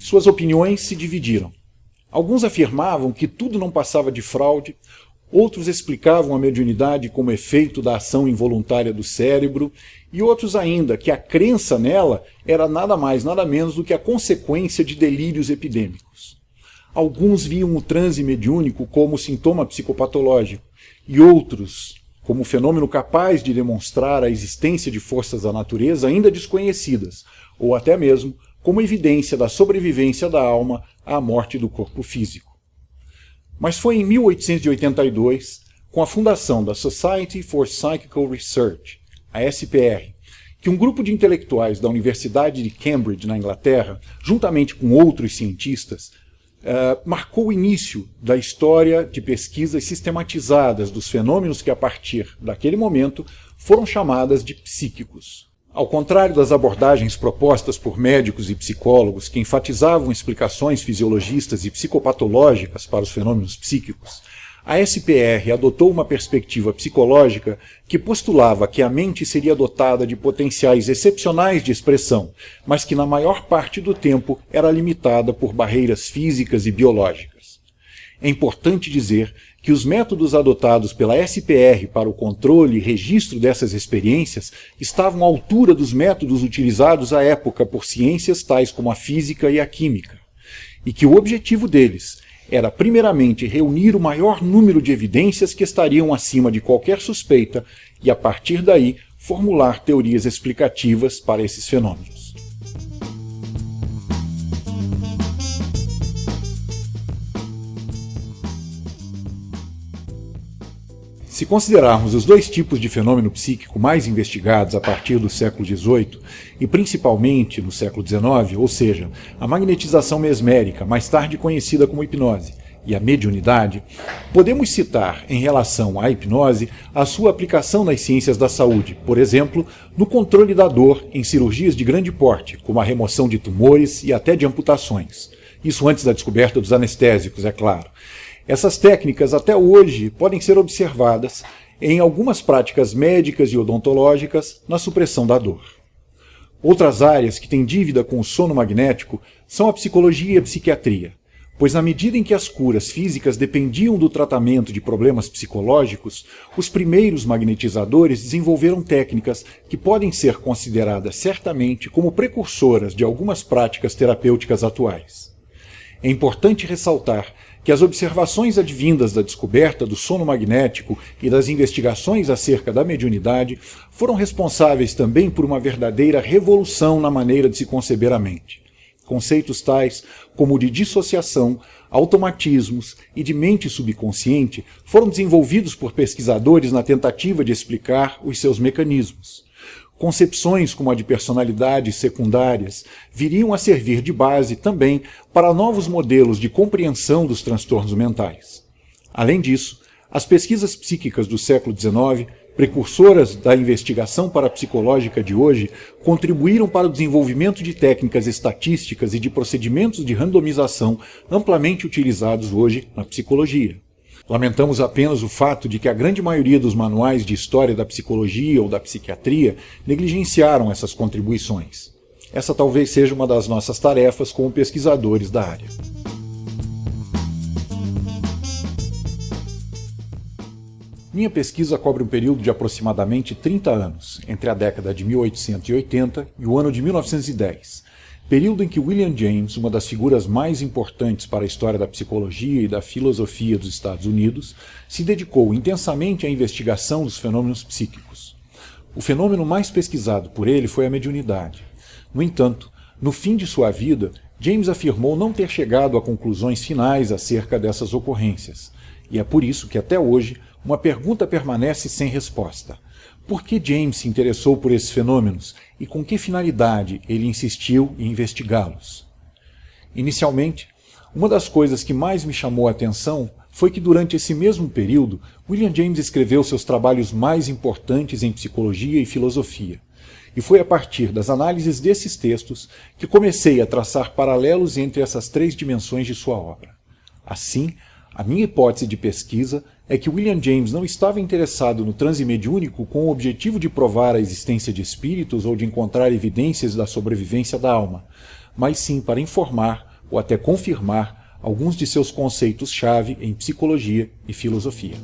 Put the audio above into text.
Suas opiniões se dividiram. Alguns afirmavam que tudo não passava de fraude, outros explicavam a mediunidade como efeito da ação involuntária do cérebro, e outros ainda que a crença nela era nada mais, nada menos do que a consequência de delírios epidêmicos. Alguns viam o transe mediúnico como sintoma psicopatológico, e outros como fenômeno capaz de demonstrar a existência de forças da natureza ainda desconhecidas, ou até mesmo como evidência da sobrevivência da alma à morte do corpo físico. Mas foi em 1882, com a fundação da Society for Psychical Research, a SPR, que um grupo de intelectuais da Universidade de Cambridge, na Inglaterra, juntamente com outros cientistas, marcou o início da história de pesquisas sistematizadas dos fenômenos que, a partir daquele momento, foram chamadas de psíquicos. Ao contrário das abordagens propostas por médicos e psicólogos que enfatizavam explicações fisiologistas e psicopatológicas para os fenômenos psíquicos, a SPR adotou uma perspectiva psicológica que postulava que a mente seria dotada de potenciais excepcionais de expressão, mas que na maior parte do tempo era limitada por barreiras físicas e biológicas. É importante dizer que os métodos adotados pela SPR para o controle e registro dessas experiências estavam à altura dos métodos utilizados à época por ciências tais como a física e a química, e que o objetivo deles era primeiramente reunir o maior número de evidências que estariam acima de qualquer suspeita e, a partir daí, formular teorias explicativas para esses fenômenos. Se considerarmos os dois tipos de fenômeno psíquico mais investigados a partir do século XVIII, e principalmente no século XIX, ou seja, a magnetização mesmérica, mais tarde conhecida como hipnose, e a mediunidade, podemos citar, em relação à hipnose, a sua aplicação nas ciências da saúde, por exemplo, no controle da dor em cirurgias de grande porte, como a remoção de tumores e até de amputações. Isso antes da descoberta dos anestésicos, é claro. Essas técnicas até hoje podem ser observadas em algumas práticas médicas e odontológicas na supressão da dor. Outras áreas que têm dívida com o sono magnético são a psicologia e a psiquiatria, pois na medida em que as curas físicas dependiam do tratamento de problemas psicológicos, os primeiros magnetizadores desenvolveram técnicas que podem ser consideradas certamente como precursoras de algumas práticas terapêuticas atuais. É importante ressaltar que as observações advindas da descoberta do sono magnético e das investigações acerca da mediunidade foram responsáveis também por uma verdadeira revolução na maneira de se conceber a mente. Conceitos tais como o de dissociação, automatismos e de mente subconsciente foram desenvolvidos por pesquisadores na tentativa de explicar os seus mecanismos. Concepções como a de personalidades secundárias viriam a servir de base também para novos modelos de compreensão dos transtornos mentais. Além disso, as pesquisas psíquicas do século XIX, precursoras da investigação parapsicológica de hoje, contribuíram para o desenvolvimento de técnicas estatísticas e de procedimentos de randomização amplamente utilizados hoje na psicologia. Lamentamos apenas o fato de que a grande maioria dos manuais de história da psicologia ou da psiquiatria negligenciaram essas contribuições. Essa talvez seja uma das nossas tarefas como pesquisadores da área. Minha pesquisa cobre um período de aproximadamente 30 anos, entre a década de 1880 e o ano de 1910, período em que William James, uma das figuras mais importantes para a história da psicologia e da filosofia dos Estados Unidos, se dedicou intensamente à investigação dos fenômenos psíquicos. O fenômeno mais pesquisado por ele foi a mediunidade. No entanto, no fim de sua vida, James afirmou não ter chegado a conclusões finais acerca dessas ocorrências, e é por isso que até hoje uma pergunta permanece sem resposta. Por que James se interessou por esses fenômenos e com que finalidade ele insistiu em investigá-los? Inicialmente, uma das coisas que mais me chamou a atenção foi que durante esse mesmo período, William James escreveu seus trabalhos mais importantes em psicologia e filosofia. E foi a partir das análises desses textos que comecei a traçar paralelos entre essas três dimensões de sua obra. Assim, a minha hipótese de pesquisa é que William James não estava interessado no transe mediúnico com o objetivo de provar a existência de espíritos ou de encontrar evidências da sobrevivência da alma, mas sim para informar, ou até confirmar alguns de seus conceitos-chave em psicologia e filosofia.